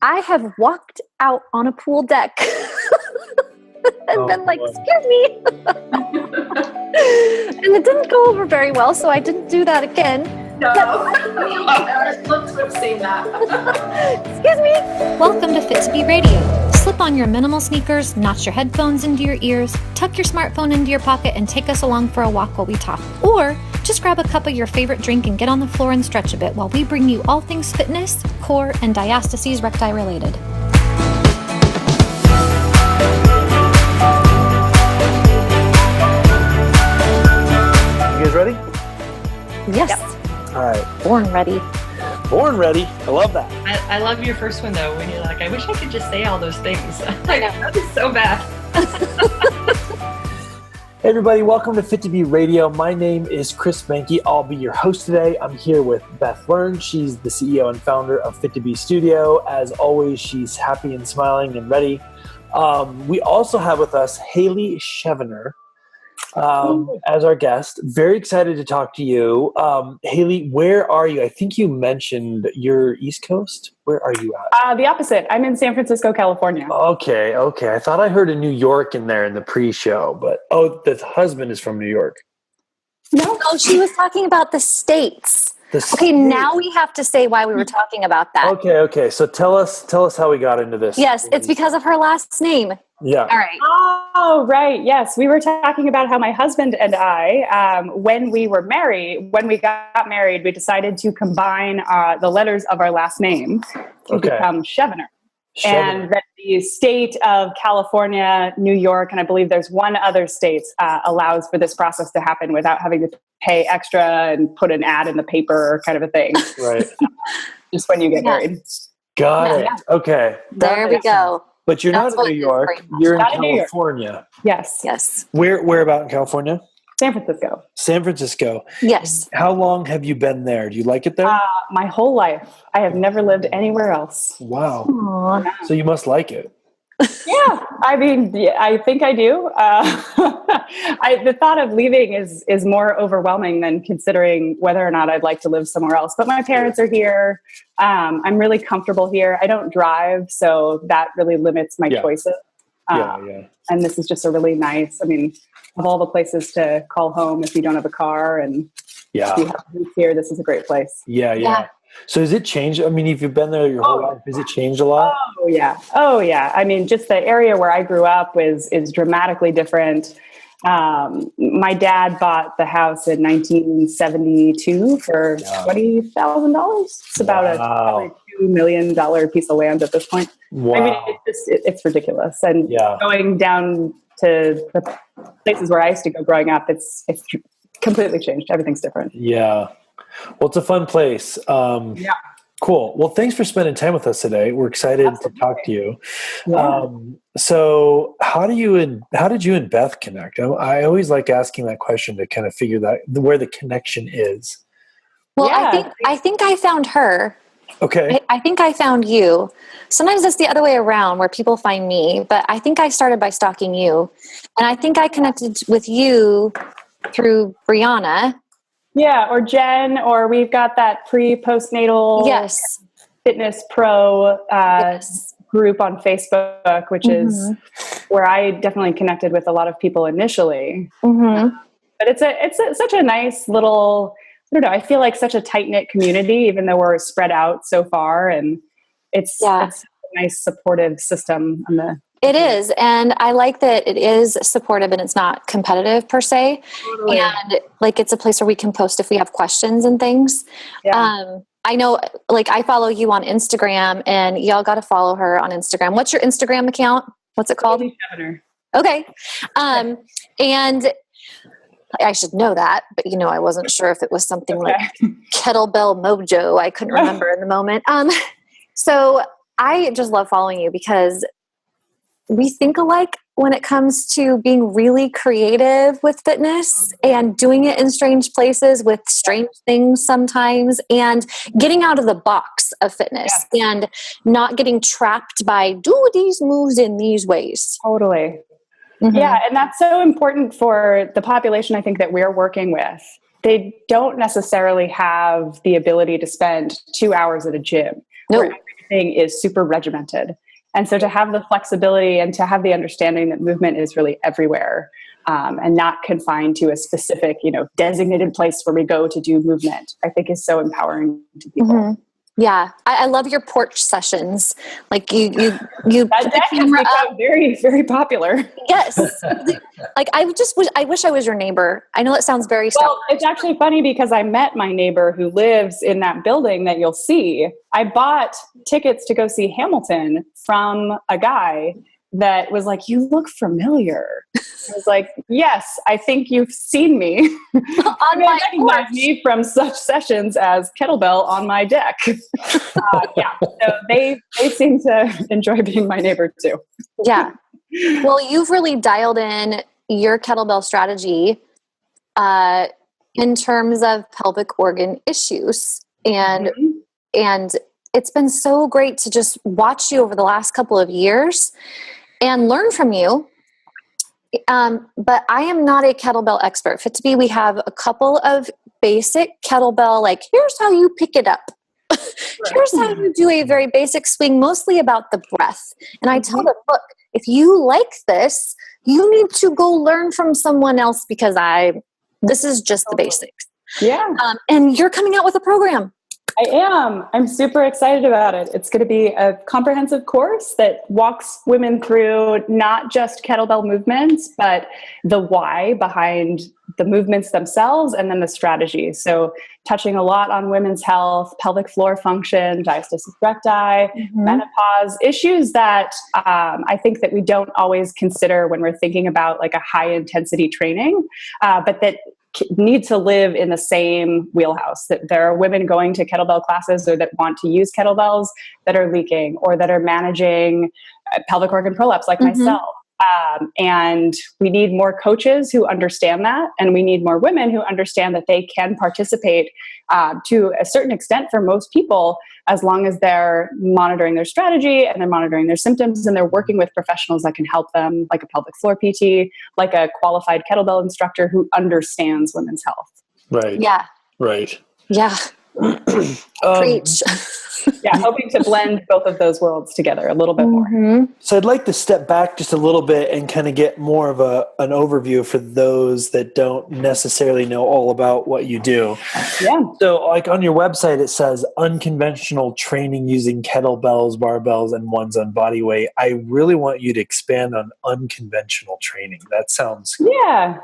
I have walked out on a pool deck and been like, boy. excuse me. And it didn't go over very well, so I didn't do that again. No. I'd love to have seen that. Excuse me. Welcome to Fit2B Radio. Slip on your minimal sneakers, notch your headphones into your ears, tuck your smartphone into your pocket, and take us along for a walk while we talk. Or just grab a cup of your favorite drink and get on the floor and stretch a bit while we bring you all things fitness, core, and diastases recti related. You guys ready? Yes. Yep. All right. Born ready. Born ready. I love that. I love your first one though, when you're like, I wish I could just say all those things. I know, that is so bad. Hey everybody, welcome to Fit2B Radio. My name is Chris Menke. I'll be your host today. I'm here with Beth Learn. She's the CEO and founder of Fit2B Studio. As always, she's happy and smiling and ready. We also have with us Haley Shevener as our guest. Very excited to talk to you. Haley, where are you? I think you mentioned you're East Coast. Where are you at? The opposite. I'm in San Francisco, California. Okay. I thought I heard a New York in there in the pre-show, but the husband is from New York. No. Oh, she was talking about the states. Okay, now we have to say why we were talking about that. Okay. So tell us how we got into this. Yes, it's because of her last name. Yeah. All right. Oh, right. Yes. We were talking about how my husband and I, when we got married, we decided to combine the letters of our last name to become Shevener. And that the state of California, New York, and I believe there's one other state allows for this process to happen without having to pay extra and put an ad in the paper kind of a thing. Right. Just when you get married. Got it. Okay. There we go. But you're not in New York. You're in California. Yes. Where about in California? San Francisco. San Francisco. Yes. How long have you been there? Do you like it there? My whole life. I have never lived anywhere else. Wow. Aww. So you must like it. Yeah. I mean, I think I do. The thought of leaving is more overwhelming than considering whether or not I'd like to live somewhere else. But my parents are here. I'm really comfortable here. I don't drive, so that really limits my choices. And this is just a really nice, of all the places to call home if you don't have a car and if you have roots here, this is a great place. Yeah. So has it changed? If you've been there your whole life, has it changed a lot? Oh yeah. Just the area where I grew up is dramatically different. My dad bought the house in 1972 for $20,000. It's about a $2 million piece of land at this point. Wow. It's ridiculous. And going down to the places where I used to go growing up, it's completely changed. Everything's different. Yeah. Well, it's a fun place. Cool. Well, thanks for spending time with us today. We're excited to talk to you. Yeah. So how did you and Beth connect? I always like asking that question to kind of figure that where the connection is. Well, I think I found her. Okay. I think I found you. Sometimes it's the other way around where people find me, but I think I started by stalking you. And I think I connected with you through Brianna. Yeah, or Jen, or we've got that pre-postnatal fitness pro group on Facebook, which is where I definitely connected with a lot of people initially. Mm-hmm. But it's such a nice little, I don't know, I feel like such a tight-knit community, even though we're spread out so far. And it's a nice supportive system on the It is. And I like that it is supportive and it's not competitive per se. Totally. And it's a place where we can post if we have questions and things. Yeah. I know, I follow you on Instagram and y'all got to follow her on Instagram. What's your Instagram account? What's it called? Shevener. Okay. And I should know that, but I wasn't sure if it was something like Kettlebell Mojo. I couldn't remember in the moment. So I just love following you because we think alike when it comes to being really creative with fitness and doing it in strange places with strange things sometimes and getting out of the box of fitness and not getting trapped by do these moves in these ways. Totally. Mm-hmm. Yeah. And that's so important for the population I think that we're working with. They don't necessarily have the ability to spend 2 hours at a gym. No. Or everything is super regimented. And so to have the flexibility and to have the understanding that movement is really everywhere, and not confined to a specific, designated place where we go to do movement, I think is so empowering to people. Mm-hmm. Yeah, I love your porch sessions. Like you that put the camera has up. very, very popular. Yes, like I wish I was your neighbor. I know it sounds very well. It's actually funny because I met my neighbor who lives in that building that you'll see. I bought tickets to go see Hamilton from a guy that was like, "You look familiar." I was like, "Yes, I think you've seen me on my porch. me from such sessions as kettlebell on my deck." Yeah, so they seem to enjoy being my neighbor too. Yeah. Well, you've really dialed in your kettlebell strategy in terms of pelvic organ issues, and it's been so great to just watch you over the last couple of years and learn from you. But I am not a kettlebell expert. Fit2B, we have a couple of basic kettlebell, like, here's how you pick it up. Here's how you do a very basic swing, mostly about the breath. And I tell them, look, if you like this, you need to go learn from someone else because this is just the basics. Yeah. And you're coming out with a program. I am. I'm super excited about it. It's going to be a comprehensive course that walks women through not just kettlebell movements, but the why behind the movements themselves and then the strategy. So touching a lot on women's health, pelvic floor function, diastasis recti, menopause, issues that I think that we don't always consider when we're thinking about like a high intensity training, but that need to live in the same wheelhouse. That there are women going to kettlebell classes or that want to use kettlebells that are leaking or that are managing pelvic organ prolapse like myself. And we need more coaches who understand that. And we need more women who understand that they can participate to a certain extent for most people, as long as they're monitoring their strategy and they're monitoring their symptoms and they're working with professionals that can help them, like a pelvic floor PT, like a qualified kettlebell instructor who understands women's health. Right. Yeah. Right. Yeah. Preach. Yeah, hoping to blend both of those worlds together a little bit more. So I'd like to step back just a little bit and kind of get more of an overview for those that don't necessarily know all about what you do. Yeah. So like on your website, it says unconventional training using kettlebells, barbells, and one's own body weight. I really want you to expand on unconventional training. That sounds cool. Yeah.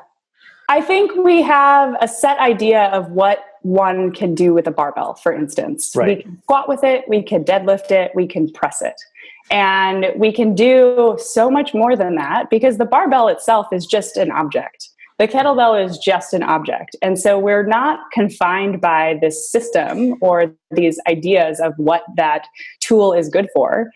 I think we have a set idea of what one can do with a barbell, for instance. Right. We can squat with it, we can deadlift it, we can press it. And we can do so much more than that because the barbell itself is just an object. The kettlebell is just an object. And so we're not confined by this system or these ideas of what that tool is good for.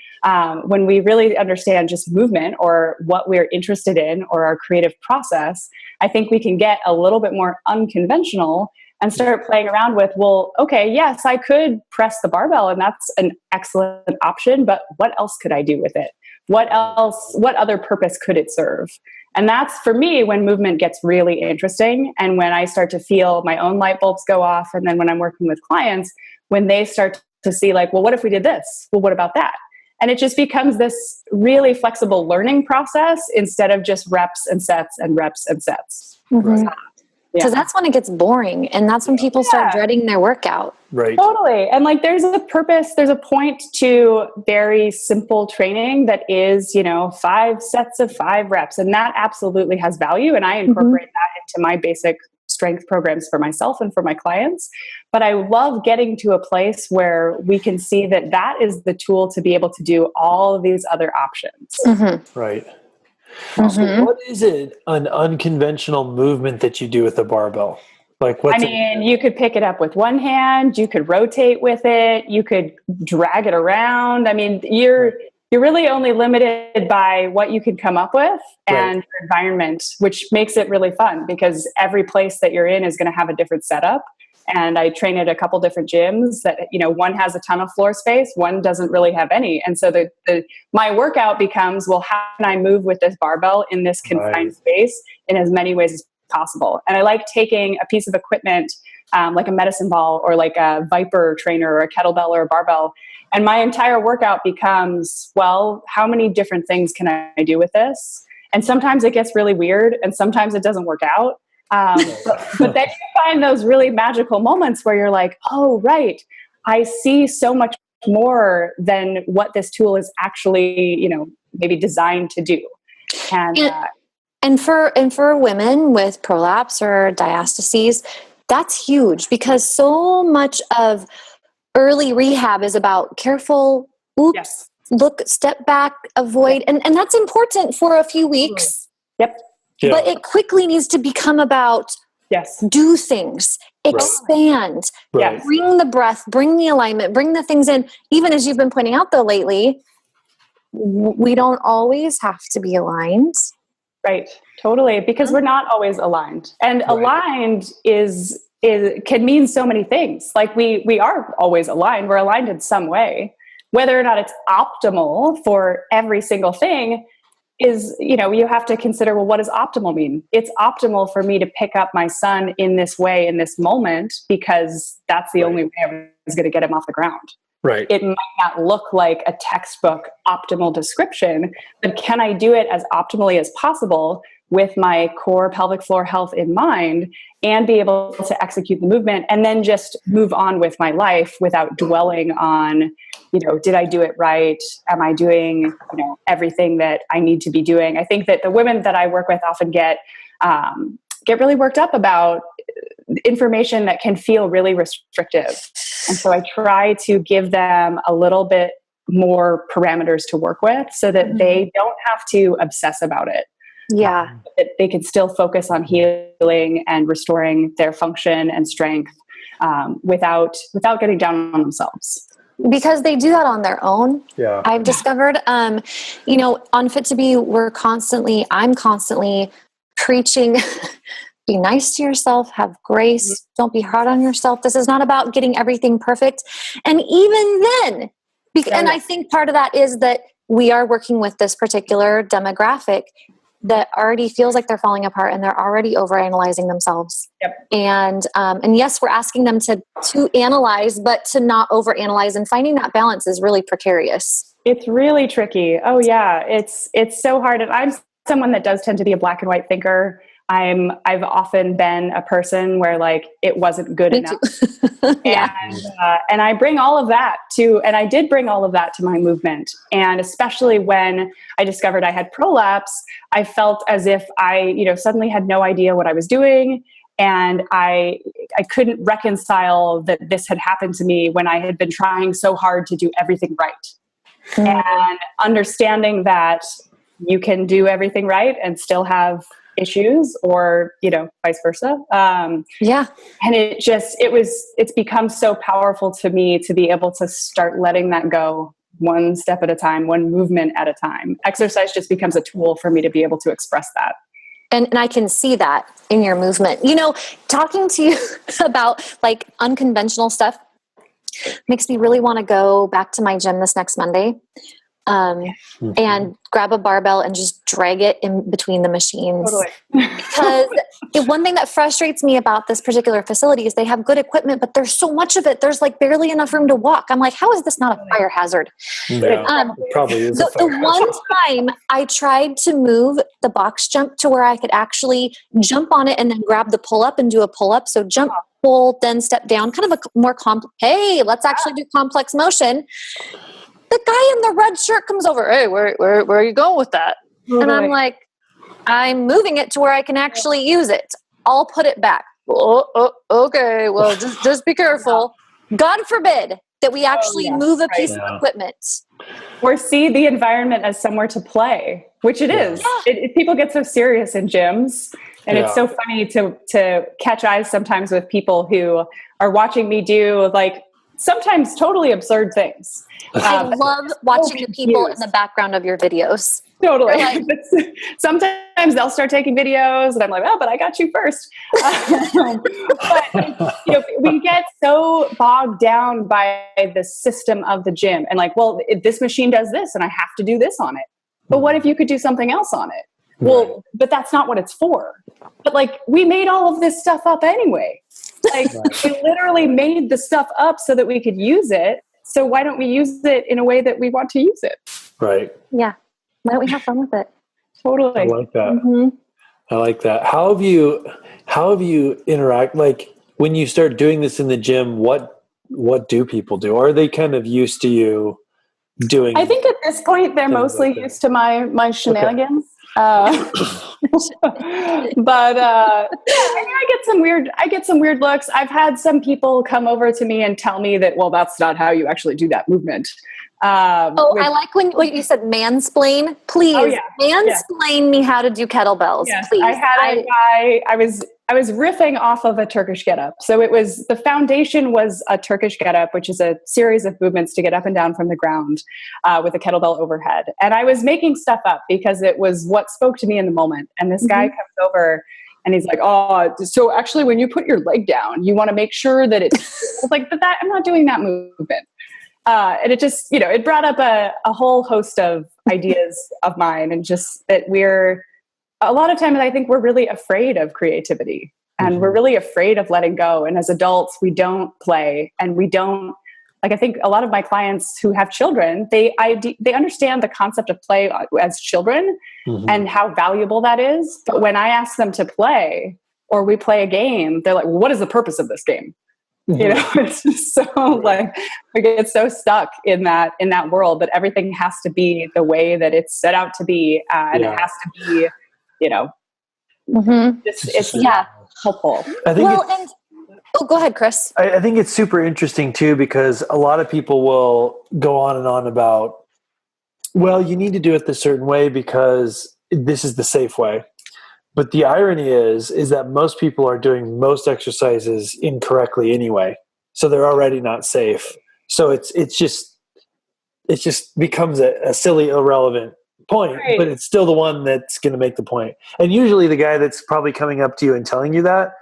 When we really understand just movement or what we're interested in or our creative process, I think we can get a little bit more unconventional and start playing around with, well, okay, yes, I could press the barbell and that's an excellent option, but what else could I do with it? What other purpose could it serve? And that's, for me, when movement gets really interesting and when I start to feel my own light bulbs go off. And then when I'm working with clients, when they start to see like, well, what if we did this? Well, what about that? And it just becomes this really flexible learning process instead of just reps and sets and reps and sets. Because that's when it gets boring. And that's when people start dreading their workout. Right. Totally. And like there's a purpose, there's a point to very simple training that is, 5 sets of 5 reps. And that absolutely has value. And I incorporate that into my basic strength programs for myself and for my clients. But I love getting to a place where we can see that that is the tool to be able to do all of these other options. Right. So what is an unconventional movement that you do with the barbell? Like what's you could pick it up with one hand, you could rotate with it, you could drag it around. I mean, you're really only limited by what you can come up with and your environment, which makes it really fun because every place that you're in is going to have a different setup. And I train at a couple different gyms that, one has a ton of floor space, one doesn't really have any. And so my workout becomes, well, how can I move with this barbell in this confined space in as many ways as possible? And I like taking a piece of equipment like a medicine ball or like a Viper trainer or a kettlebell or a barbell. And my entire workout becomes, well, how many different things can I do with this? And sometimes it gets really weird and sometimes it doesn't work out. But then you find those really magical moments where you're like, oh, right, I see so much more than what this tool is actually, maybe designed to do. And for women with prolapse or diastases, that's huge because so much of early rehab is about careful, oops, look, step back, avoid. And that's important for a few weeks. Yep. Yeah. But it quickly needs to become about do things, expand, bring the breath, bring the alignment, bring the things in. Even as you've been pointing out though lately, we don't always have to be aligned. Right. Totally. Because we're not always aligned. And aligned can mean so many things. Like we are always aligned. We're aligned in some way. Whether or not it's optimal for every single thing is, you have to consider, well, what does optimal mean? It's optimal for me to pick up my son in this way, in this moment, because that's the only way I was going to get him off the ground. Right. It might not look like a textbook optimal description, but can I do it as optimally as possible with my core pelvic floor health in mind and be able to execute the movement and then just move on with my life without dwelling on, did I do it right? Am I doing, everything that I need to be doing? I think that the women that I work with often get really worked up about information that can feel really restrictive. And so I try to give them a little bit more parameters to work with so that they don't have to obsess about it. Yeah. That they can still focus on healing and restoring their function and strength without getting down on themselves. Because they do that on their own. Yeah. I've discovered, on Fit2B, I'm constantly preaching, be nice to yourself, have grace, don't be hard on yourself. This is not about getting everything perfect. And even then, and I think part of that is that we are working with this particular demographic that already feels like they're falling apart and they're already overanalyzing themselves. Yep. And yes, we're asking them to analyze, but to not overanalyze, and finding that balance is really precarious. It's really tricky. Oh yeah. It's so hard. And I'm someone that does tend to be a black and white thinker. I've often been a person where it wasn't good enough. And I bring all of that and I did bring all of that to my movement. And especially when I discovered I had prolapse, I felt as if I, suddenly had no idea what I was doing. And I couldn't reconcile that this had happened to me when I had been trying so hard to do everything right. And understanding that you can do everything right and still have issues, or vice versa. And it's become so powerful to me to be able to start letting that go one step at a time, one movement at a time. Exercise just becomes a tool for me to be able to express that. And I can see that in your movement. Talking to you about unconventional stuff makes me really want to go back to my gym this next Monday. And grab a barbell and just drag it in between the machines. Totally. Because one thing that frustrates me about this particular facility is they have good equipment, but there's so much of it. There's barely enough room to walk. I'm like, how is this not a fire hazard? Yeah, it probably is. The one time I tried to move the box jump to where I could actually jump on it and then grab the pull up and do a pull up. So jump, pull, then step down, kind of a more hey, let's actually do complex motion. The guy in the red shirt comes over. Hey, where are you going with that? Oh, and I'm like, I'm moving it to where I can actually use it. I'll put it back. Oh, okay. Well, just be careful. God forbid that we actually move a piece of equipment. Or see the environment as somewhere to play, which it is. People get so serious in gyms. And it's so funny to catch eyes sometimes with people who are watching me do sometimes totally absurd things. I love watching the people in the background of your videos. Totally. Sometimes they'll start taking videos and I'm like, but I got you first. But we get so bogged down by the system of the gym and this machine does this and I have to do this on it. But what if you could do something else on it? Well, but that's not what it's for. But we made all of this stuff up anyway. Like we literally made the stuff up so that we could use it. So why don't we use it in a way that we want to use it? Right. Yeah. Why don't we have fun with it? I Totally. like that. Mm-hmm. I like that. How have you interact, like when you start doing this in the gym, what do people do? Are they kind of used to you doing? I think at this point they're mostly used to my shenanigans. But yeah, I get some weird looks. I've had some people come over to me and tell me that, well, that's not how you actually do that movement. I like what you said, mansplain. Please, mansplain me how to do kettlebells. Yes. Please. I had a guy. I was riffing off of a Turkish get-up. So the foundation was a Turkish get-up, which is a series of movements to get up and down from the ground with a kettlebell overhead. And I was making stuff up because it was what spoke to me in the moment. And this guy comes over and he's like, oh, so actually when you put your leg down, you want to make sure that it's like, but I'm not doing that movement. And it just, it brought up a whole host of ideas of mine, and just that a lot of times I think we're really afraid of creativity, and we're really afraid of letting go. And as adults, we don't play, and we don't, like, I think a lot of my clients who have children, they understand the concept of play as children and how valuable that is. But when I ask them to play, or we play a game, they're like, well, what is the purpose of this game? It's just so like we get so stuck in that world that everything has to be the way that it's set out to be, and it has to be, it's helpful. I think go ahead, Chris. I think it's super interesting too, because a lot of people will go on and on about, well, you need to do it the certain way because this is the safe way. But the irony is that most people are doing most exercises incorrectly anyway. So they're already not safe. So it just becomes a silly, irrelevant point, but it's still the one that's going to make the point. And usually the guy that's probably coming up to you and telling you that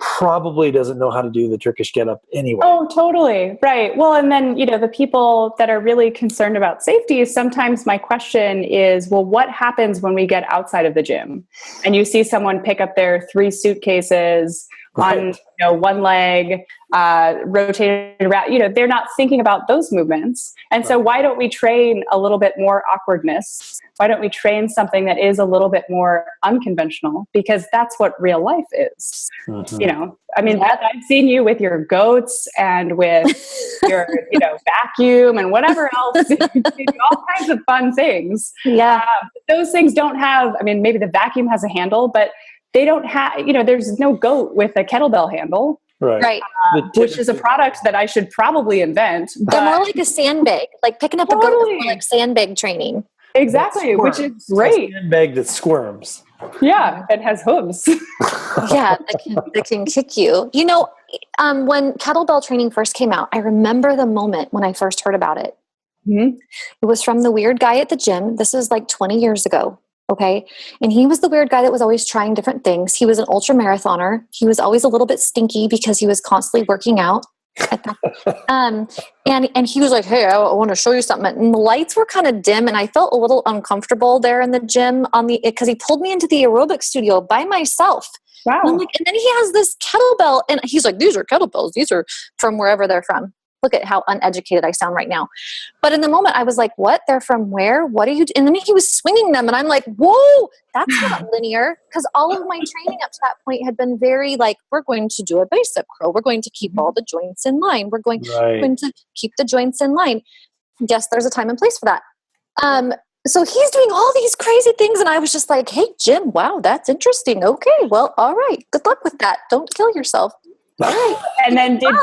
probably doesn't know how to do the Turkish get-up anyway. Oh, totally. Right. Well, and then, the people that are really concerned about safety, sometimes my question is, well, what happens when we get outside of the gym and you see someone pick up their 3 suitcases on one leg, rotated around, they're not thinking about those movements. And so why don't we train a little bit more awkwardness? Why don't we train something that is a little bit more unconventional? Because that's what real life is. I mean, I've seen you with your goats and with your, vacuum and whatever else, all kinds of fun things. Yeah. Those things don't have, maybe the vacuum has a handle, but they don't have, there's no goat with a kettlebell handle. Right. Which is a product that I should probably invent. They're more like a sandbag, like picking up a goat is more like sandbag training. Exactly, which is great. A sandbag that squirms. Yeah, it has hooves. Yeah, that can kick you. When kettlebell training first came out, I remember the moment when I first heard about it. It was from the weird guy at the gym. This is like 20 years ago. Okay. And he was the weird guy that was always trying different things. He was an ultra marathoner. He was always a little bit stinky because he was constantly working out. And he was like, hey, I want to show you something. And the lights were kind of dim and I felt a little uncomfortable there in the gym because he pulled me into the aerobic studio by myself. Wow. And I'm like, and then he has this kettlebell and he's like, these are kettlebells. These are from wherever they're from. Look at how uneducated I sound right now. But in the moment I was like, what? They're from where? What are you doing? And then he was swinging them and I'm like, whoa, that's not linear. Because all of my training up to that point had been very like, we're going to do a bicep curl. We're going to keep all the joints in line. We're going to keep the joints in line. Yes, there's a time and place for that. So he's doing all these crazy things. And I was just like, hey, Jim, wow, that's interesting. Okay, well, all right. Good luck with that. Don't kill yourself. Right. And then did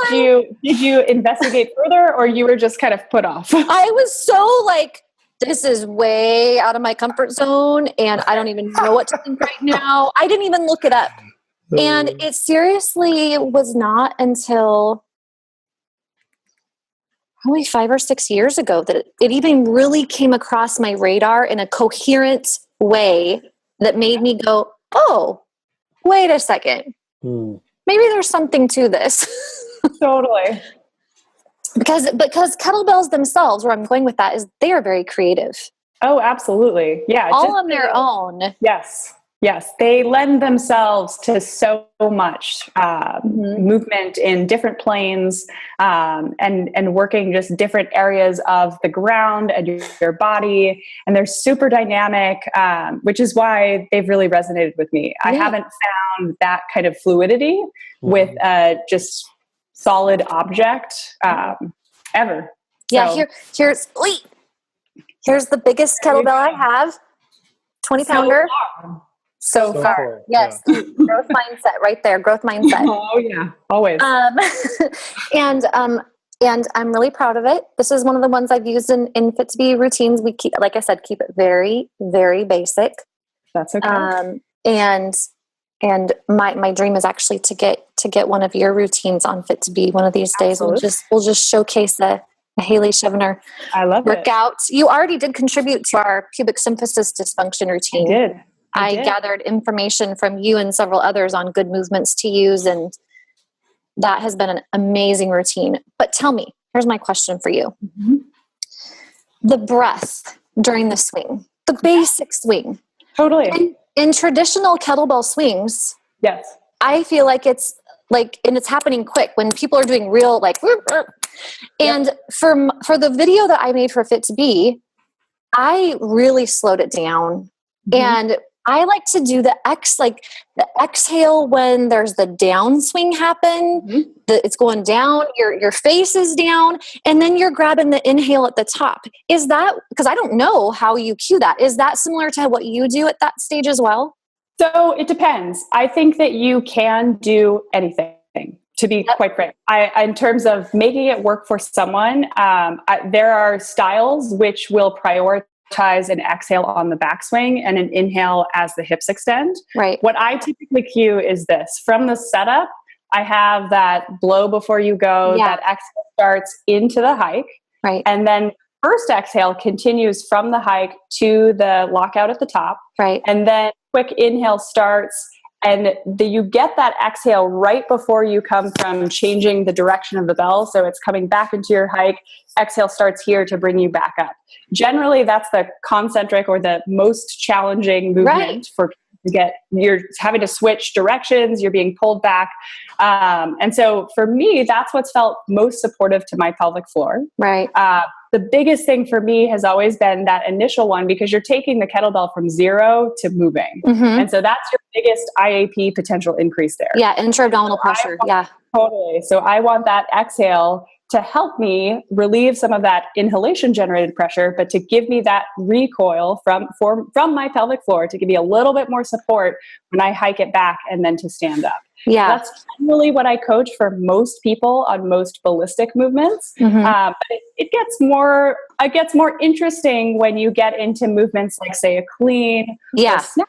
you investigate further, or you were just kind of put off? I was so like, this is way out of my comfort zone and I don't even know what to think right now. I didn't even look it up. And it seriously was not until probably 5 or 6 years ago that it even really came across my radar in a coherent way that made me go, oh, wait a second. Maybe there's something to this. Totally. Because kettlebells themselves, where I'm going with that, is they are very creative. Oh, absolutely. Yeah. All on their own. Yes. Yes, they lend themselves to so much movement in different planes, and working just different areas of the ground and your body. And they're super dynamic, which is why they've really resonated with me. I haven't found that kind of fluidity with just solid object ever. Yeah, So, here's the biggest kettlebell I have, 20 pounder. So far. Cool. Yes. Yeah. Growth mindset right there. Growth mindset. Oh yeah. Always. And I'm really proud of it. This is one of the ones I've used in Fit2B routines. We keep, like I said, keep it very, very basic. That's okay. And my dream is actually to get one of your routines on Fit2B one of these days. Absolutely. We'll just showcase the Haley Shevener workout. You already did contribute to our pubic symphysis dysfunction routine. I gathered information from you and several others on good movements to use, and that has been an amazing routine. But tell me, here's my question for you. Mm-hmm. The breath during the swing, the basic swing. Totally. In traditional kettlebell swings, yes, I feel like it's like, and it's happening quick when people are doing real like, and for the video that I made for Fit2B, I really slowed it down. Mm-hmm. And I like to do the exhale when there's the downswing happen. Mm-hmm. It's going down, your face is down, and then you're grabbing the inhale at the top. Is that, because I don't know how you cue that. Is that similar to what you do at that stage as well? So it depends. I think that you can do anything, to be quite frank. In terms of making it work for someone, there are styles which will prioritize an exhale on the backswing and an inhale as the hips extend. Right. What I typically cue is this. From the setup, I have that blow before you go, that exhale starts into the hike. Right. And then first exhale continues from the hike to the lockout at the top. Right. And then quick inhale starts, and you get that exhale right before you come from changing the direction of the bell. So it's coming back into your hike. Exhale starts here to bring you back up. Generally, that's the concentric or the most challenging movement for to get. You're having to switch directions. You're being pulled back. And so for me, that's what's felt most supportive to my pelvic floor. Right. The biggest thing for me has always been that initial one, because you're taking the kettlebell from zero to moving. Mm-hmm. And so that's your biggest IAP potential increase there. Yeah, intra-abdominal pressure. Totally. So I want that exhale to help me relieve some of that inhalation generated pressure, but to give me that recoil from my pelvic floor, to give me a little bit more support when I hike it back and then to stand up. Yeah. That's generally what I coach for most people on most ballistic movements. Mm-hmm. But it gets more interesting when you get into movements like, say, a clean or snatch,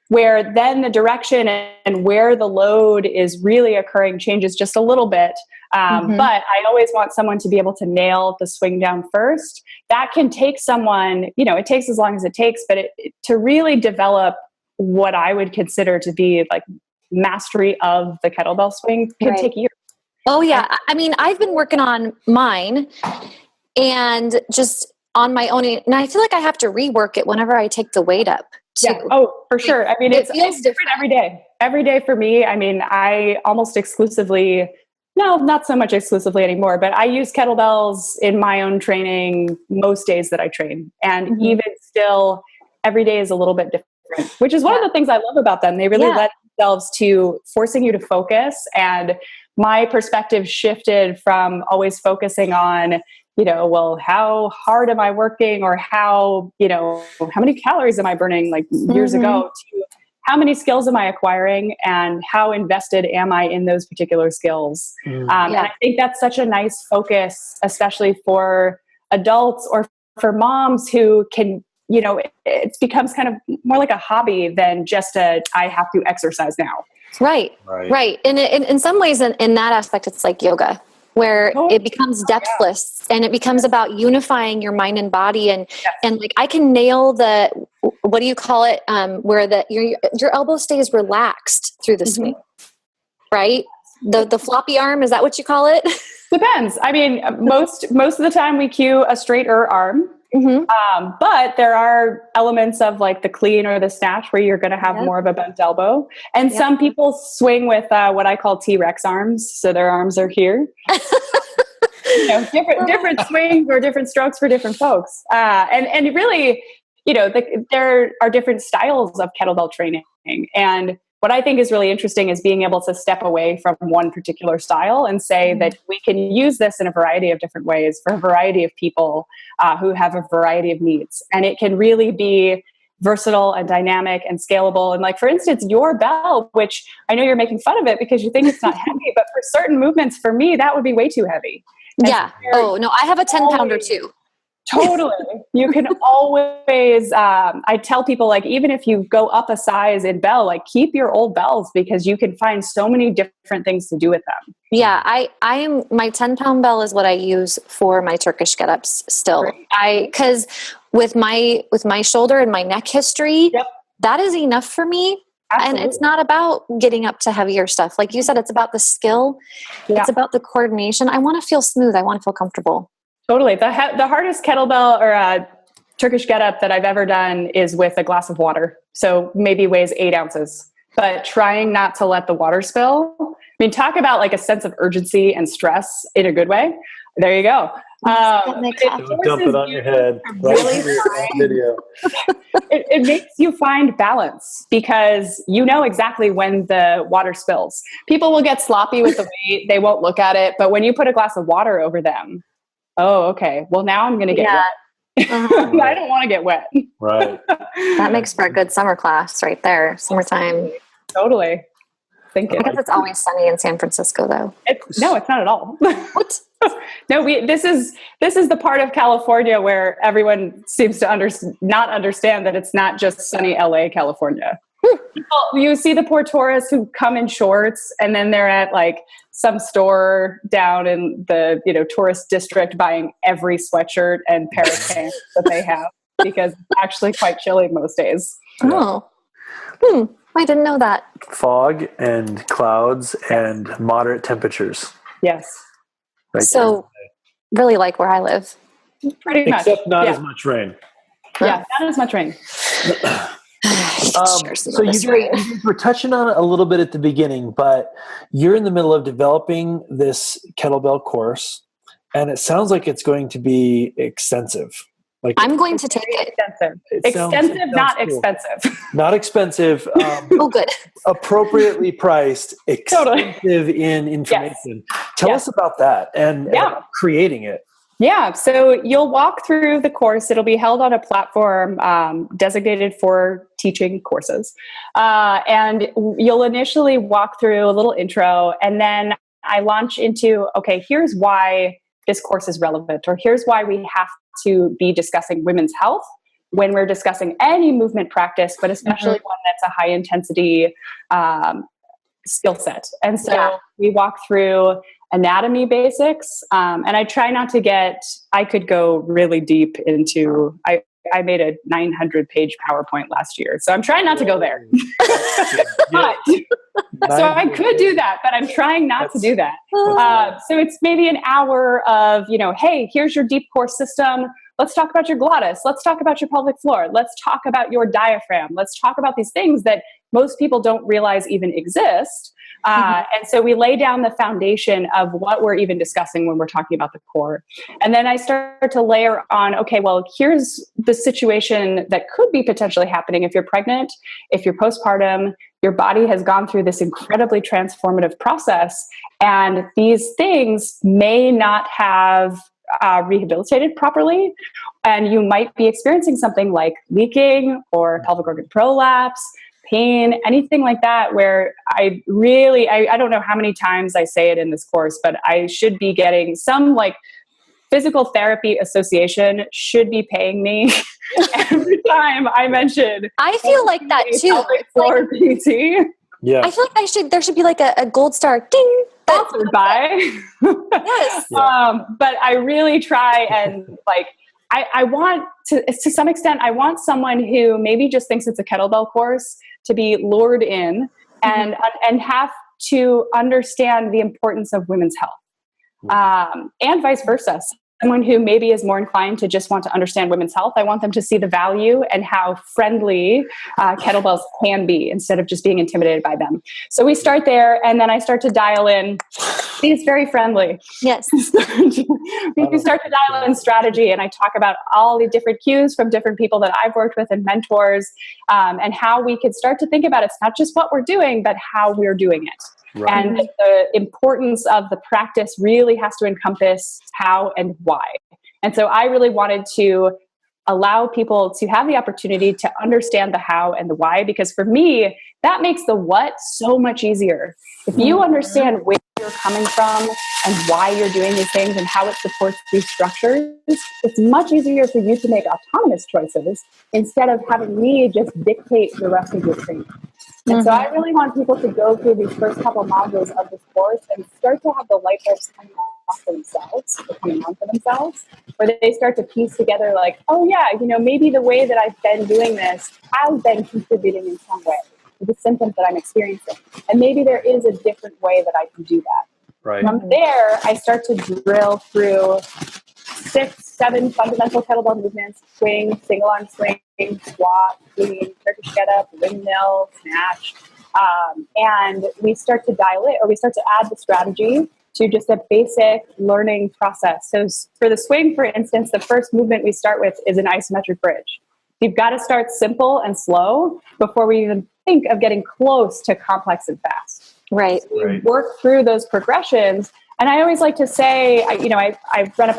where then the direction and where the load is really occurring changes just a little bit. But I always want someone to be able to nail the swing down first. That can take someone, it takes as long as it takes, but to really develop what I would consider to be like mastery of the kettlebell swing can take years. Oh yeah. I mean, I've been working on mine and just on my own, and I feel like I have to rework it whenever I take the weight up too. Yeah. Oh, for sure. I mean, it's different every day. Every day for me, I mean, I almost exclusively, no, not so much exclusively anymore, but I use kettlebells in my own training most days that I train. And even still, every day is a little bit different, which is one of the things I love about them. They really let themselves to forcing you to focus. And my perspective shifted from always focusing on, well, how hard am I working, or how many calories am I burning like years ago, to how many skills am I acquiring and how invested am I in those particular skills? And I think that's such a nice focus, especially for adults or for moms who can, it becomes kind of more like a hobby than just I have to exercise now. Right. And in some ways, in that aspect, it's like yoga, where it becomes depthless and it becomes about unifying your mind and body. And like, I can nail the, what do you call it? Where your elbow stays relaxed through the swing, right? The floppy arm, is that what you call it? Depends. I mean, most of the time we cue a straighter arm. But there are elements of like the clean or the snatch where you're going to have more of a bent elbow. And some people swing with what I call T-Rex arms. So their arms are here. Different swings or different strokes for different folks. And really, there are different styles of kettlebell training. And what I think is really interesting is being able to step away from one particular style and say that we can use this in a variety of different ways for a variety of people who have a variety of needs. And it can really be versatile and dynamic and scalable. And like, for instance, your bell, which I know you're making fun of it because you think it's not heavy, but for certain movements, for me, that would be way too heavy. Yeah. Oh, no, I have a 10-pounder too. Totally. You can always, I tell people, like, even if you go up a size in bell, like keep your old bells because you can find so many different things to do with them. Yeah. My 10-pound bell is what I use for my Turkish get-ups still. Right. Cause with my shoulder and my neck history, that is enough for me. Absolutely. And it's not about getting up to heavier stuff. Like you said, it's about the skill. Yeah. It's about the coordination. I want to feel smooth. I want to feel comfortable. Totally. The hardest kettlebell or Turkish get-up that I've ever done is with a glass of water. So maybe weighs 8 ounces, but trying not to let the water spill. I mean, talk about like a sense of urgency and stress in a good way. There you go. Don't dump it on your head. Really video. It makes you find balance because you know exactly when the water spills. People will get sloppy with the weight. They won't look at it. But when you put a glass of water over them, oh, okay. Well, now I'm going to get wet. I don't want to get wet. Right. That makes for a good summer class right there. Summertime. Totally. Because it's always sunny in San Francisco, though. No, it's not at all. What? No, this is the part of California where everyone seems to not understand that it's not just sunny LA, California. You see the poor tourists who come in shorts and then they're at like some store down in the tourist district buying every sweatshirt and pair of pants that they have because it's actually quite chilly most days. Oh, I didn't know that. Fog and clouds and moderate temperatures. Yes. Right so really like where I live. Pretty much. Except not as much rain. Yeah, not as much rain. So you were touching on it a little bit at the beginning, but you're in the middle of developing this kettlebell course, and it sounds like it's going to be extensive. Like I'm going to take it. Extensive, not cool. Expensive. Not expensive. Good. Appropriately priced, extensive in information. Yes. Tell us about that and creating it. Yeah, so you'll walk through the course. It'll be held on a platform designated for teaching courses. And you'll initially walk through a little intro, and then I launch into, okay, here's why this course is relevant, or here's why we have to be discussing women's health when we're discussing any movement practice, but especially one that's a high intensity skill set. And so we walk through anatomy basics. And I try not to I could go really deep into, I made a 900-page PowerPoint last year. So I'm trying not to go there. So I could do that, but I'm trying not to do that. So it's maybe an hour of, hey, here's your deep core system. Let's talk about your glottis. Let's talk about your pelvic floor. Let's talk about your diaphragm. Let's talk about these things that most people don't realize even exist. And so we lay down the foundation of what we're even discussing when we're talking about the core. And then I start to layer on, okay, well, here's the situation that could be potentially happening if you're pregnant, if you're postpartum, your body has gone through this incredibly transformative process. And these things may not have rehabilitated properly. And you might be experiencing something like leaking or pelvic organ prolapse, pain, anything like that, where I don't know how many times I say it in this course, but I should be getting some like physical therapy association should be paying me every time I mention. I feel like that too. Floor PT. Yeah. I feel like there should be like a gold star ding. Sponsored by. Yes. But I really try and like, I want to some extent, I want someone who maybe just thinks it's a kettlebell course to be lured in and have to understand the importance of women's health, and vice versa. someone who maybe is more inclined to just want to understand women's health. I want them to see the value and how friendly kettlebells can be instead of just being intimidated by them. So we start there, and then I start to dial in. He's very friendly. Yes. We start to dial in strategy, and I talk about all the different cues from different people that I've worked with and mentors, and how we could start to think about it's not just what we're doing, but how we're doing it. Right. And the importance of the practice really has to encompass how and why. And so I really wanted to allow people to have the opportunity to understand the how and the why, because for me, that makes the what so much easier. If you understand where you're coming from and why you're doing these things and how it supports these structures, it's much easier for you to make autonomous choices instead of having me just dictate the rest of your training. And so I really want people to go through these first couple modules of this course and start to have the light bulbs coming off for themselves, or coming on for themselves, where they start to piece together like, oh yeah, maybe the way that I've been doing this has been contributing in some way to the symptoms that I'm experiencing. And maybe there is a different way that I can do that. Right. From there, I start to drill through 6, 7 fundamental kettlebell movements: swing, single arm swing, squat, clean, Turkish get up, windmill, snatch. And we start to dial it, or we start to add the strategy to just a basic learning process. So for the swing, for instance, the first movement we start with is an isometric bridge. You've got to start simple and slow before we even think of getting close to complex and fast. Right. So we work through those progressions. And I always like to say, I run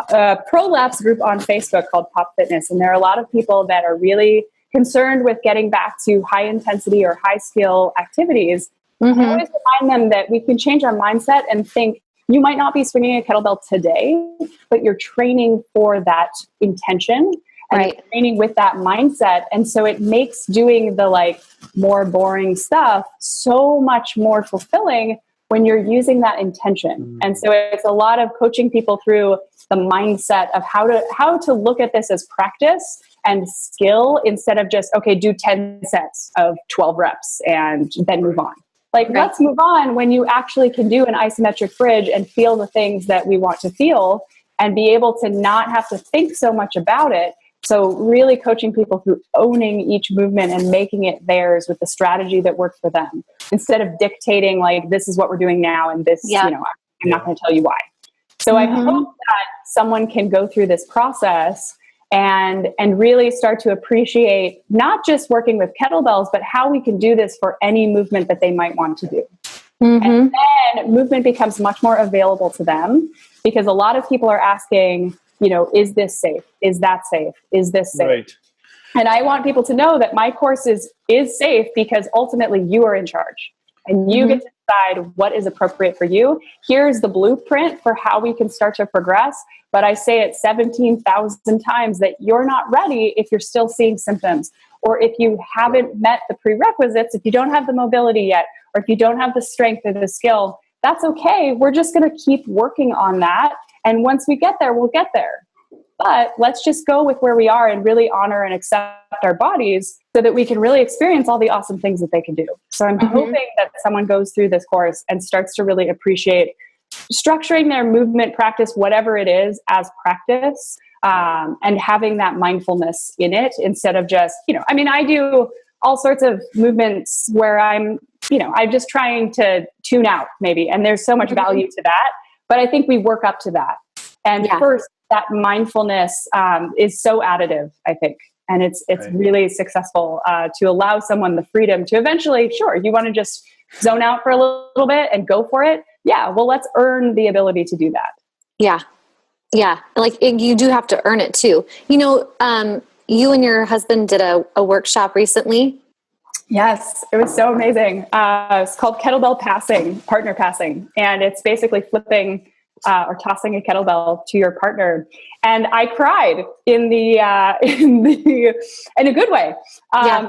a prolapse group on Facebook called Pop Fitness. And there are a lot of people that are really concerned with getting back to high intensity or high skill activities. I always remind them that we can change our mindset and think, you might not be swinging a kettlebell today, but you're training for that intention and you're training with that mindset. And so it makes doing the more boring stuff so much more fulfilling when you're using that intention. And so it's a lot of coaching people through the mindset of how to look at this as practice and skill instead of just, okay, do 10 sets of 12 reps and then move on. Let's move on when you actually can do an isometric bridge and feel the things that we want to feel and be able to not have to think so much about it. So really coaching people through owning each movement and making it theirs with the strategy that works for them, instead of dictating this is what we're doing now and this, I'm not going to tell you why. So I hope that someone can go through this process and really start to appreciate not just working with kettlebells, but how we can do this for any movement that they might want to do. And then movement becomes much more available to them, because a lot of people are asking, is this safe? Is that safe? Is this safe? Right. And I want people to know that my course is safe, because ultimately you are in charge and you get to decide what is appropriate for you. Here's the blueprint for how we can start to progress. But I say it 17,000 times that you're not ready if you're still seeing symptoms, or if you haven't met the prerequisites, if you don't have the mobility yet, or if you don't have the strength or the skill. That's okay. We're just going to keep working on that. And once we get there, we'll get there. But let's just go with where we are and really honor and accept our bodies so that we can really experience all the awesome things that they can do. So I'm hoping that someone goes through this course and starts to really appreciate structuring their movement practice, whatever it is, as practice, and having that mindfulness in it instead of just, I do all sorts of movements where I'm just trying to tune out maybe. And there's so much value to that. But I think we work up to that. And first, that mindfulness is so additive, I think. And it's really successful to allow someone the freedom to eventually, sure, you want to just zone out for a little bit and go for it. Yeah, well, let's earn the ability to do that. Yeah. Yeah. You do have to earn it too. You and your husband did a workshop recently. Yes, it was so amazing. It's called Kettlebell Passing, Partner Passing. And it's basically flipping or tossing a kettlebell to your partner. And I cried in a good way,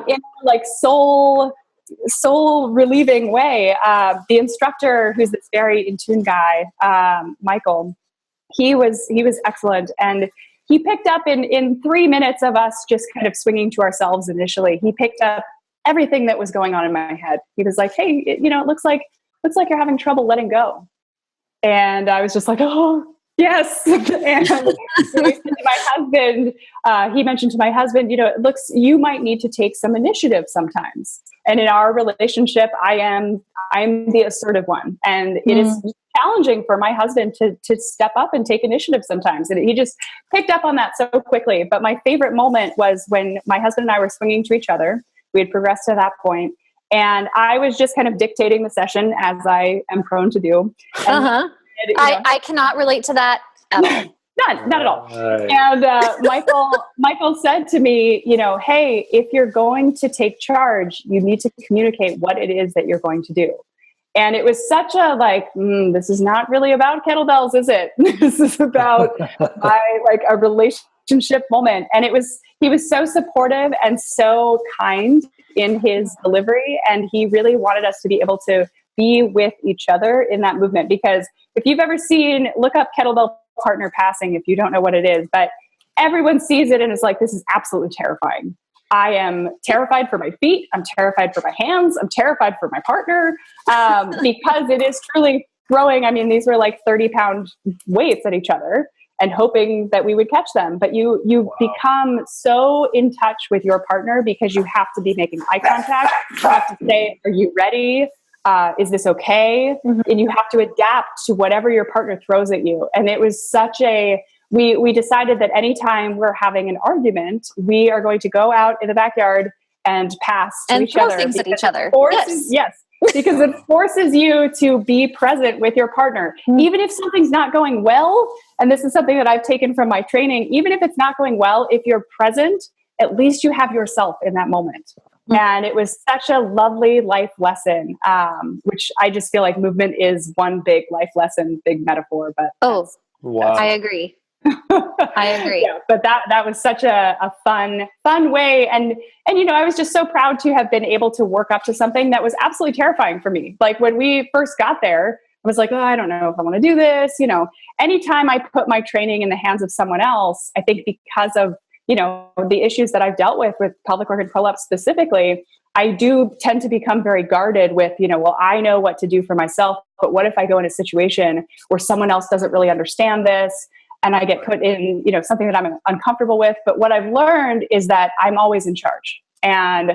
in soul relieving way. The instructor, who's this very in tune guy, Michael, he was excellent. And he picked up in 3 minutes of us just kind of swinging to ourselves initially. He picked up everything that was going on in my head. He was like, hey, it looks like you're having trouble letting go. And I was just like, oh, Yes. And my husband, he mentioned to my husband, you might need to take some initiative sometimes. And in our relationship, I'm the assertive one. And it is challenging for my husband to step up and take initiative sometimes. And he just picked up on that so quickly. But my favorite moment was when my husband and I were swinging to each other. We had progressed to that point. And I was just kind of dictating the session, as I am prone to do. And, I cannot relate to that at all. Not at all. And Michael said to me, hey, if you're going to take charge, you need to communicate what it is that you're going to do. And it was such a this is not really about kettlebells, is it? This is about a relationship moment. And he was so supportive and so kind in his delivery. And he really wanted us to be able to be with each other in that movement. Because if you've ever look up kettlebell partner passing, if you don't know what it is, but everyone sees it and is like, this is absolutely terrifying. I am terrified for my feet. I'm terrified for my hands. I'm terrified for my partner, because it is truly throwing. I mean, these were 30-pound weights at each other and hoping that we would catch them. But you become so in touch with your partner because you have to be making eye contact. You have to say, are you ready? Is this okay? Mm-hmm. And you have to adapt to whatever your partner throws at you. And it was we decided that anytime we're having an argument, we are going to go out in the backyard and pass to each other. And throw things at each other. Yes. Because it forces you to be present with your partner. Mm-hmm. Even if something's not going well, and this is something that I've taken from my training, even if it's not going well, if you're present, at least you have yourself in that moment. And it was such a lovely life lesson, which I just feel like movement is one big life lesson, big metaphor. But wow, I agree. Yeah, but that was such a fun way. And I was just so proud to have been able to work up to something that was absolutely terrifying for me. Like when we first got there, I was like, oh, I don't know if I want to do this. Anytime I put my training in the hands of someone else, I think because of the issues that I've dealt with pelvic organ prolapse specifically, I do tend to become very guarded with, I know what to do for myself, but what if I go in a situation where someone else doesn't really understand this and I get put in, something that I'm uncomfortable with? But what I've learned is that I'm always in charge. And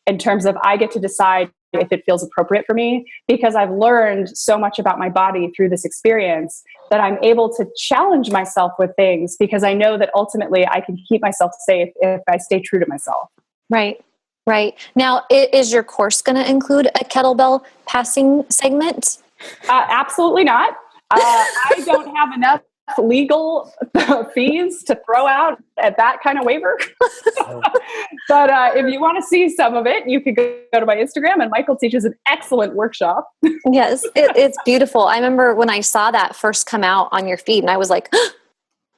in terms of I get to decide if it feels appropriate for me, because I've learned so much about my body through this experience that I'm able to challenge myself with things because I know that ultimately I can keep myself safe if I stay true to myself. Right. Now, is your course going to include a kettlebell passing segment? Absolutely not. I don't have enough legal fees to throw out at that kind of waiver. But if you want to see some of it, you could go to my Instagram, and Michael teaches an excellent workshop. Yes, it's beautiful. I remember when I saw that first come out on your feed and I was like,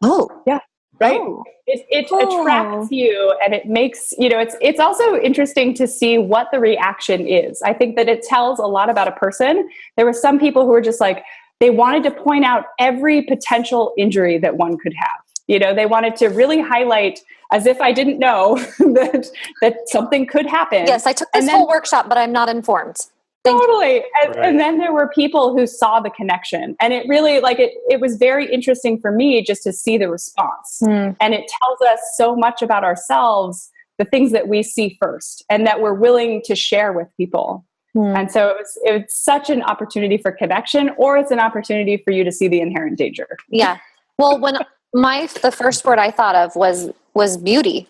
oh yeah, right. Oh. It attracts you, and it makes, it's also interesting to see what the reaction is. I think that it tells a lot about a person. There were some people who were just like, they wanted to point out every potential injury that one could have. They wanted to really highlight, as if I didn't know that something could happen. Yes, I took this whole workshop, but I'm not informed. Totally. And then there were people who saw the connection, and it really it was very interesting for me just to see the response. And it tells us so much about ourselves, the things that we see first and that we're willing to share with people. And so it's such an opportunity for connection, or it's an opportunity for you to see the inherent danger. Yeah. Well, when the first word I thought of was beauty.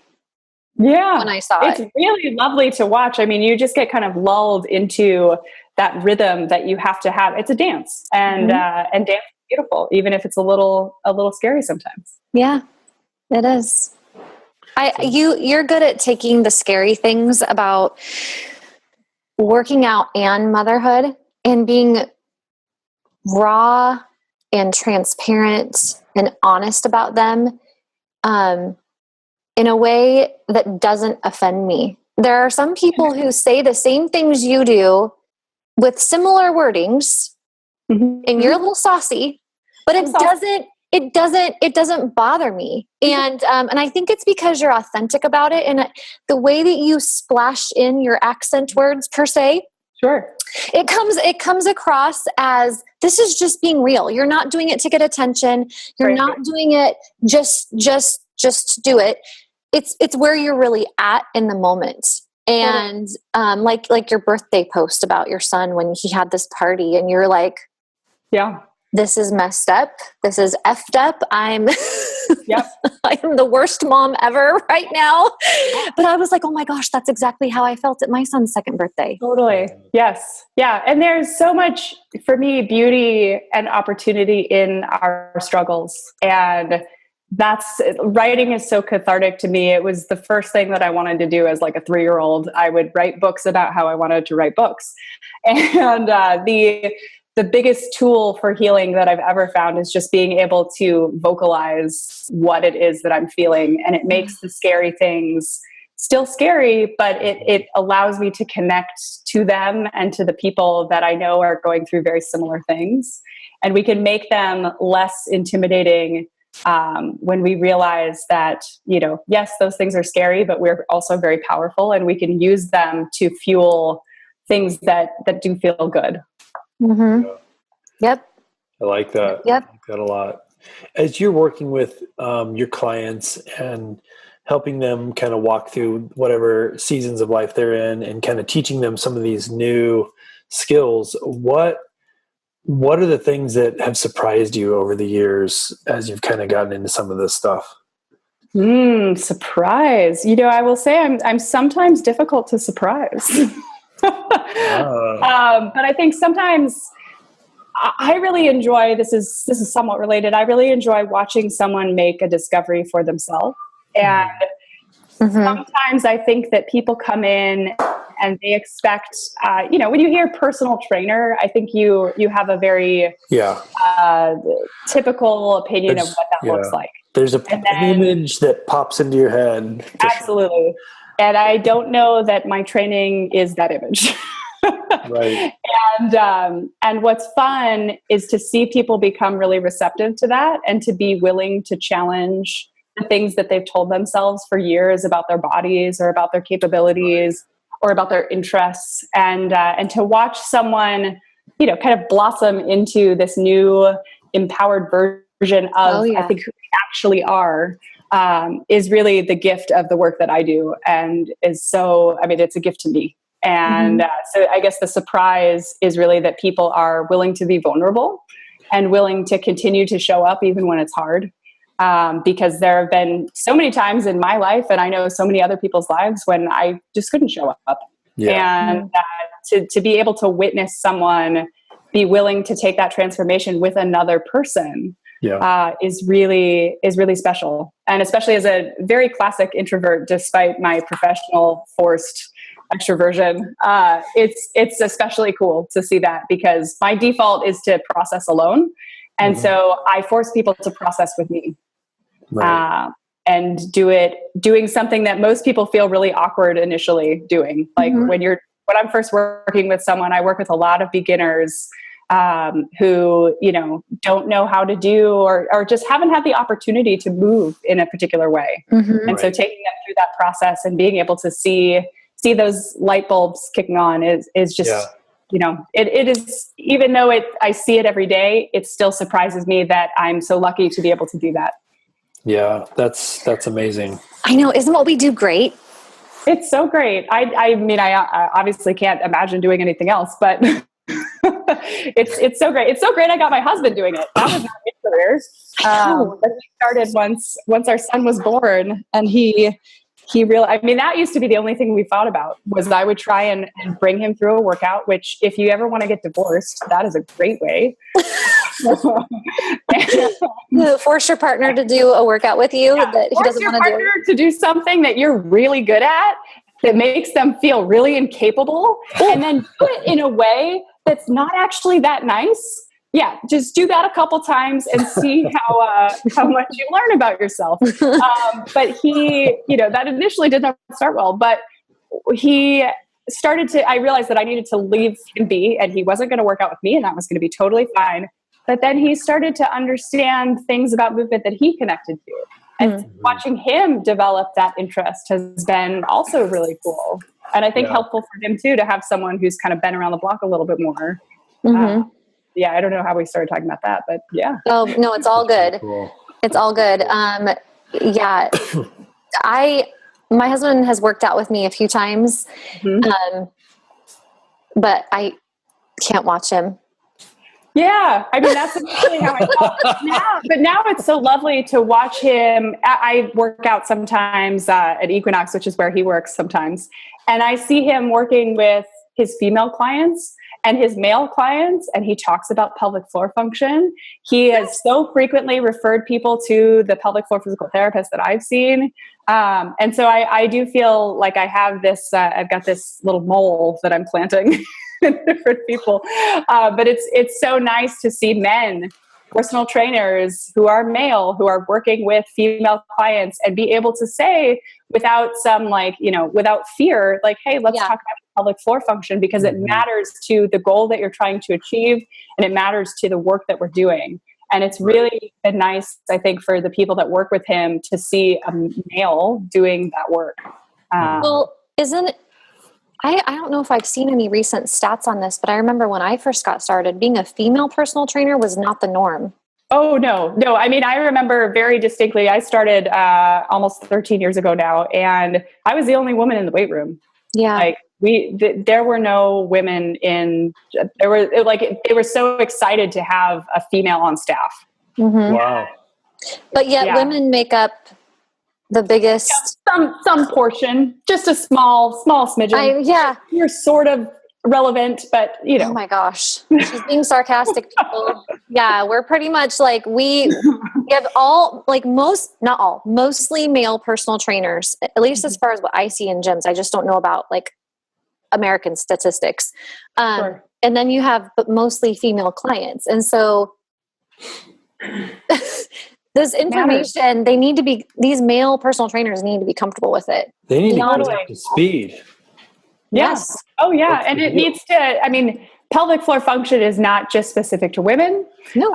Yeah. When I saw it's really lovely to watch. I mean, you just get kind of lulled into that rhythm that you have to have. It's a dance, and dance is beautiful, even if it's a little scary sometimes. Yeah, it is. You're good at taking the scary things about working out and motherhood and being raw and transparent and honest about them in a way that doesn't offend me. There are some people who say the same things you do with similar wordings, and you're a little saucy, but it doesn't bother me. And I think it's because you're authentic about it. And the way that you splash in your accent words per se, Sure. It comes across as this is just being real. You're not doing it to get attention. You're Right. not doing it just to do it. It's where you're really at in the moment. And like your birthday post about your son when he had this party, and you're like, yeah, this is messed up. This is effed up. I'm I'm the worst mom ever right now. But I was like, oh my gosh, that's exactly how I felt at my son's second birthday. Totally. Yes. Yeah. And there's so much, for me, beauty and opportunity in our struggles. And writing is so cathartic to me. It was the first thing that I wanted to do as like a 3-year-old. I would write books about how I wanted to write books. And the biggest tool for healing that I've ever found is just being able to vocalize what it is that I'm feeling. And it makes the scary things still scary, but it allows me to connect to them and to the people that I know are going through very similar things. And we can make them less intimidating when we realize that, yes, those things are scary, but we're also very powerful, and we can use them to fuel things that do feel good. Mm-hmm. Yep. I like that. Yep. I like that a lot. As you're working with your clients and helping them kind of walk through whatever seasons of life they're in and kind of teaching them some of these new skills, what are the things that have surprised you over the years as you've kind of gotten into some of this stuff? Surprise. I will say I'm sometimes difficult to surprise. But I think sometimes I really enjoy, this is somewhat related, I really enjoy watching someone make a discovery for themselves. And sometimes I think that people come in and they expect, when you hear personal trainer, I think you have a very typical opinion of what that looks like. There's an image that pops into your head. Absolutely. And I don't know that my training is that image. Right. And what's fun is to see people become really receptive to that and to be willing to challenge the things that they've told themselves for years about their bodies or about their capabilities or about their interests, and to watch someone, kind of blossom into this new empowered version of, I think, who they actually are. Is really the gift of the work that I do, and it's a gift to me. And so I guess the surprise is really that people are willing to be vulnerable and willing to continue to show up even when it's hard. Because there have been so many times in my life, and I know so many other people's lives, when I just couldn't show up. Yeah. And to be able to witness someone be willing to take that transformation with another person is really special. And especially as a very classic introvert, despite my professional forced extroversion, it's especially cool to see that, because my default is to process alone. And so I force people to process with me. Right. And doing something that most people feel really awkward initially doing. Like when I'm first working with someone, I work with a lot of beginners who, don't know how to do or just haven't had the opportunity to move in a particular way. And so taking them through that process and being able to see those light bulbs kicking on is just, it is, even though I see it every day, it still surprises me that I'm so lucky to be able to do that. Yeah, that's amazing. I know. Isn't what we do great? It's so great. I mean, I obviously can't imagine doing anything else, but it's so great. It's so great I got my husband doing it. That was not his career. But we started once our son was born, and he really, that used to be the only thing we thought about, was I would try and bring him through a workout, which if you ever want to get divorced, that is a great way. Force your partner to do a workout with you that he doesn't want to do. To do something that you're really good at, that makes them feel really incapable, and then do it in a way that's not actually that nice. Yeah, just do that a couple times and see how much you learn about yourself. But he, that initially did not start well, but he started to, I realized that I needed to leave him be, and he wasn't going to work out with me, and that was going to be totally fine. But then he started to understand things about movement that he connected to. And watching him develop that interest has been also really cool. And I think helpful for him too, to have someone who's kind of been around the block a little bit more. Yeah, I don't know how we started talking about that, but yeah. Oh, no, it's all good. Cool. It's all good. Yeah, my husband has worked out with me a few times, but I can't watch him. Yeah, I mean, that's actually how I felt. But now it's so lovely to watch him. I work out sometimes at Equinox, which is where he works sometimes. And I see him working with his female clients and his male clients, and he talks about pelvic floor function. He has so frequently referred people to the pelvic floor physical therapist that I've seen. And so I do feel like I have this, I've got this little mole that I'm planting in different people. But it's so nice to see men, personal trainers who are male, who are working with female clients, and be able to say without some without fear, like, hey, let's talk about pelvic floor function, because it matters to the goal that you're trying to achieve, and it matters to the work that we're doing. And it's really been nice, I think, for the people that work with him to see a male doing that work. Well, I don't know if I've seen any recent stats on this, but I remember when I first got started, being a female personal trainer was not the norm. Oh, no. I mean, I remember very distinctly, I started almost 13 years ago now, and I was the only woman in the weight room. Yeah. Like, there were no women they were so excited to have a female on staff. Wow. But yet women make up the biggest. Some portion, just a small smidgen. You're sort of relevant, but Oh my gosh. She's being sarcastic, people. Yeah, we're pretty much like, we have mostly male personal trainers, at least as far as what I see in gyms. I just don't know about like American statistics. And then you have, but mostly female clients. And so this information, these male personal trainers need to be comfortable with it. They need to get up to speed. Yes. Oh yeah. And it needs to, pelvic floor function is not just specific to women. No.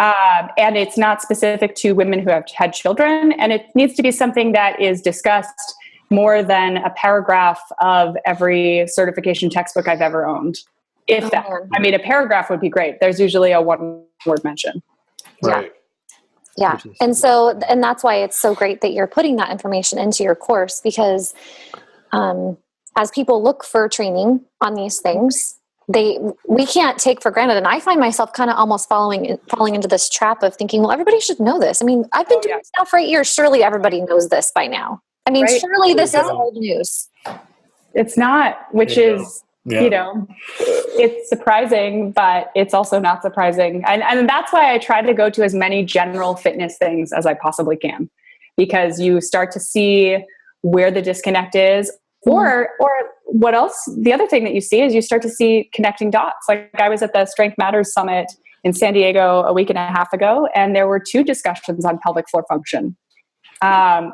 And it's not specific to women who have had children. And it needs to be something that is discussed more than a paragraph of every certification textbook I've ever owned. If that, a paragraph would be great. There's usually a one-word mention. Right. Yeah. And that's why it's so great that you're putting that information into your course, because as people look for training on these things, we can't take for granted. And I find myself kind of almost falling into this trap of thinking, well, everybody should know this. I've been doing this now for 8 years. Surely everybody knows this by now. Surely this is old news. It's not, which is, it's surprising, but it's also not surprising. And that's why I try to go to as many general fitness things as I possibly can, because you start to see where the disconnect is, or what else. The other thing that you see is you start to see connecting dots. Like, I was at the Strength Matters Summit in San Diego a week and a half ago, and there were 2 discussions on pelvic floor function,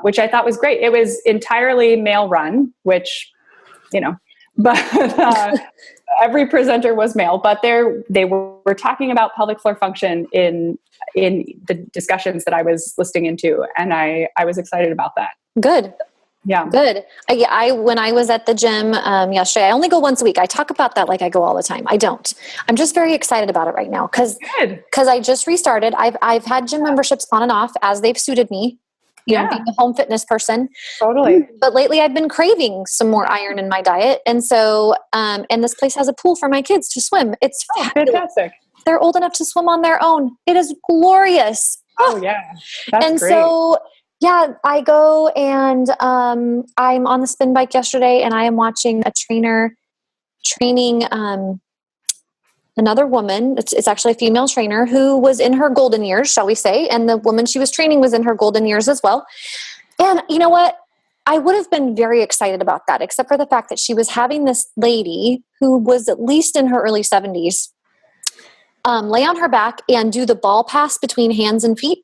which I thought was great. It was entirely male run, which, but every presenter was male, but they were talking about pelvic floor function in the discussions that I was listening into. And I was excited about that. Good. Yeah. Good. When I was at the gym yesterday, I only go once a week. I talk about that like I go all the time. I don't. I'm just very excited about it right now because I just restarted. I've had gym memberships on and off as they've suited me. Being a home fitness person. Totally. But lately I've been craving some more iron in my diet. And so, and this place has a pool for my kids to swim. It's fantastic. They're old enough to swim on their own. It is glorious. Oh yeah. That's great. So I go and I'm on the spin bike yesterday, and I am watching a trainer training another woman. It's actually a female trainer who was in her golden years, shall we say. And the woman she was training was in her golden years as well. And you know what? I would have been very excited about that, except for the fact that she was having this lady who was at least in her early 70s lay on her back and do the ball pass between hands and feet.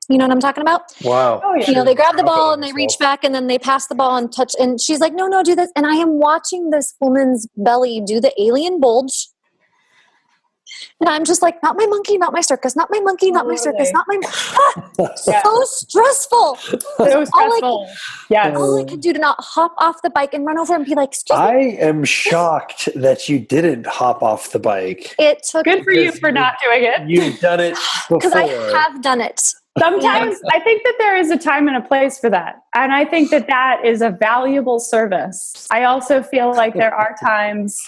You know what I'm talking about? Wow. Oh, yeah. They grab the ball and they reach back and then they pass the ball and touch. And she's like, no, do this. And I am watching this woman's belly do the alien bulge. And I'm just like, not my monkey, not my circus, not my monkey, not my circus, not my, so stressful. So stressful. Yes. All I could do to not hop off the bike and run over and be like, excuse I me. am shocked that you didn't hop off the bike. It took Good for you for not doing it. You've done it before. because I have done it. Sometimes I think that there is a time and a place for that. And I think that that is a valuable service. I also feel like there are times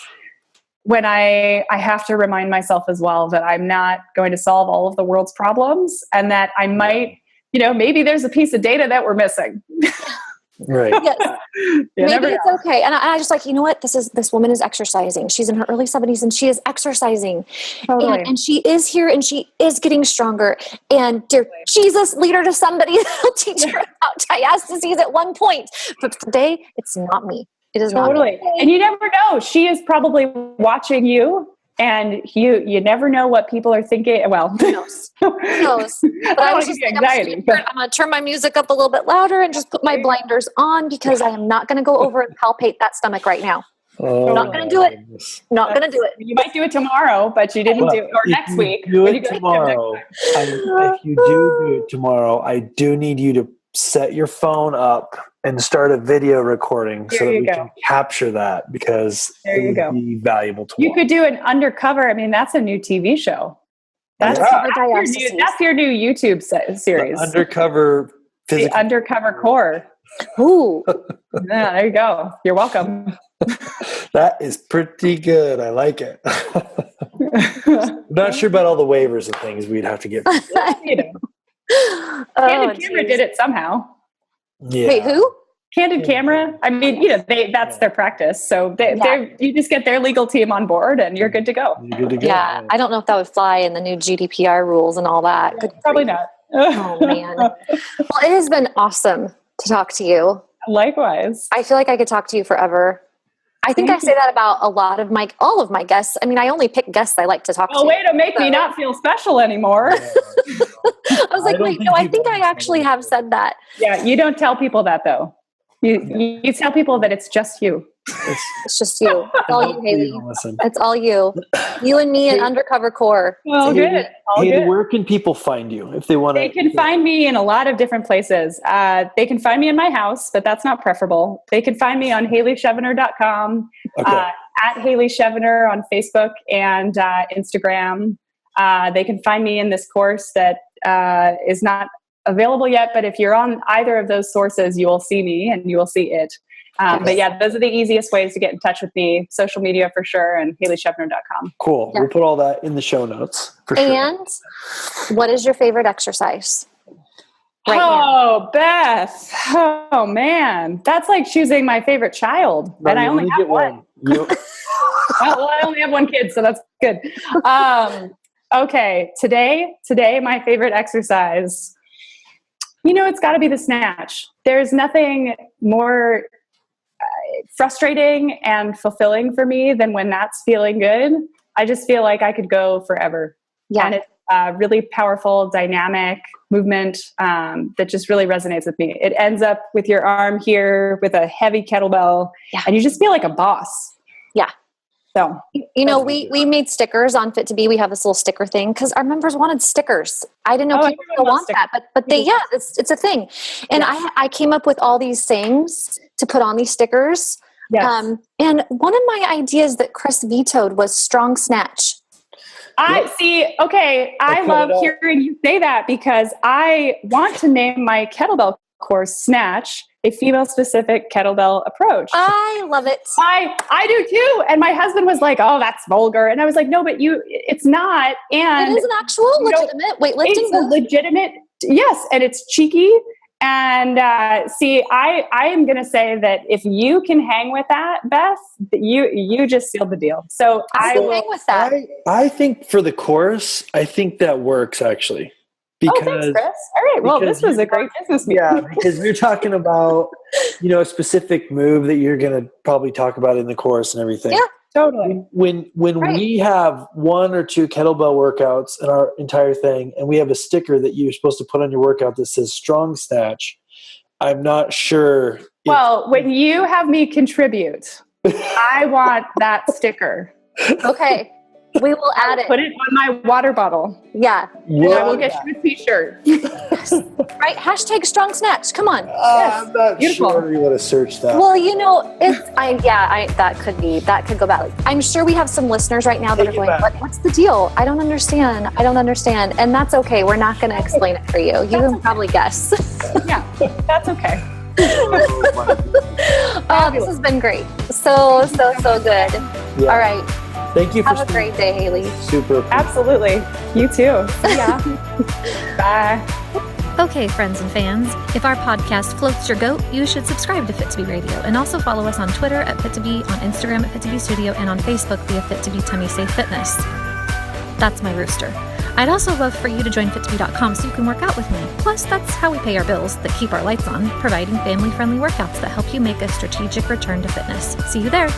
when I have to remind myself as well that I'm not going to solve all of the world's problems, and that I might, maybe there's a piece of data that we're missing. Right. Yes. Maybe it's okay. And I just like, you know what? This woman is exercising. She's in her early 70s and she is exercising. Totally. And she is here and she is getting stronger. And dear Jesus, lead her to somebody that'll teach her about diastases at one point. But today, it's not me. It is totally. not me. And you never know. She is probably watching you. And you never know what people are thinking. Well, who knows? But I was just anxiety. I'm going to turn my music up a little bit louder and just put my blinders on because I am not going to go over and palpate that stomach right now. Oh, not going to do it. Not going to do it. You might do it tomorrow, but you didn't do it. Or next week. Do it tomorrow. If you do it tomorrow, I do need you to set your phone up and start a video recording so that we can capture that, because it would be valuable to You watch. could do an undercover. I mean, that's a new TV show. That's your new YouTube series. The Undercover Core. Ooh. Yeah, there you go. You're welcome. That is pretty good. I like it. I'm not sure about all the waivers and things we'd have to get. Candid Camera did it somehow. Yeah. Wait, who? Candid Camera. I mean, that's their practice. So you just get their legal team on board and you're good to go. You're good to go. Yeah, I don't know if that would fly in the new GDPR rules and all that. Probably not. Oh, man. Well, it has been awesome to talk to you. Likewise. I feel like I could talk to you forever. I think I say that about all of my guests. I mean, I only pick guests I like to talk to. Oh, way to make me not feel special anymore. I was like, wait, no, I think I actually have said that. Yeah, you don't tell people that, though. You tell people that it's just you. It's just you. It's all you, Haley. It's all you. You and me and Undercover Core. Well, good. Haley, where can people find you if they want to? They can find me in a lot of different places. They can find me in my house, but that's not preferable. They can find me on HaleyShevener.com, at Haley Shevener on Facebook and Instagram. They can find me in this course that is not available yet, but if you're on either of those sources, you will see me and you will see it. But yeah, those are the easiest ways to get in touch with me. Social media for sure, and HaleyShevener.com. Cool. Yeah. We'll put all that in the show notes for sure. And what is your favorite exercise? Now? Beth. Oh man, that's like choosing my favorite child, and I only have one. Well, I only have one kid, so that's good. Okay, today, my favorite exercise. It's got to be the snatch. There's nothing more frustrating and fulfilling for me than when that's feeling good. I just feel like I could go forever. Yeah. And it's a really powerful, dynamic movement that just really resonates with me. It ends up with your arm here with a heavy kettlebell, and you just feel like a boss. Yeah. So, we made stickers on Fit2B. We have this little sticker thing because our members wanted stickers. I didn't know people still want that, but it's a thing. And I came up with all these things to put on these stickers. Yes. And one of my ideas that Chris vetoed was strong snatch. I love hearing you say that because I want to name my kettlebell course Snatch, a female-specific kettlebell approach. I love it. I do too. And my husband was like, "Oh, that's vulgar." And I was like, "No, but it's not." And it is an actual legitimate weightlifting. It's a legitimate, yes, and it's cheeky. And I am going to say that if you can hang with that, Beth, you just sealed the deal. So I will hang with that. I think for the course, I think that works actually. Because, thanks, Chris. All right. Well, this was a great business meeting. Yeah, because you're talking about, a specific move that you're going to probably talk about in the course and everything. Yeah, totally. When we have one or two kettlebell workouts in our entire thing, and we have a sticker that you're supposed to put on your workout that says strong snatch, I'm not sure. Well, when you have me contribute, I want that sticker. Okay. We will add it. Put it on my water bottle. Yeah. And I will get you a t-shirt. Right? Hashtag strong snatch. Come on. I'm not Beautiful. sure you're going to search that. Well, that could go badly. I'm sure we have some listeners right now that are going, what's the deal? I don't understand. And that's okay. We're not going to explain it for you. You can probably guess. Yeah, that's okay. Oh, this has been great. So good. Yeah. All right. Thank you for Have a great day, Haley. Super. Absolutely. You too. See ya. Bye. Okay, friends and fans, if our podcast floats your goat, you should subscribe to Fit2B Radio and also follow us on Twitter at Fit2B, on Instagram at Fit2B Studio, and on Facebook via Fit2B Tummy Safe Fitness. That's my rooster. I'd also love for you to join Fit2B.com so you can work out with me. Plus, that's how we pay our bills that keep our lights on, providing family-friendly workouts that help you make a strategic return to fitness. See you there.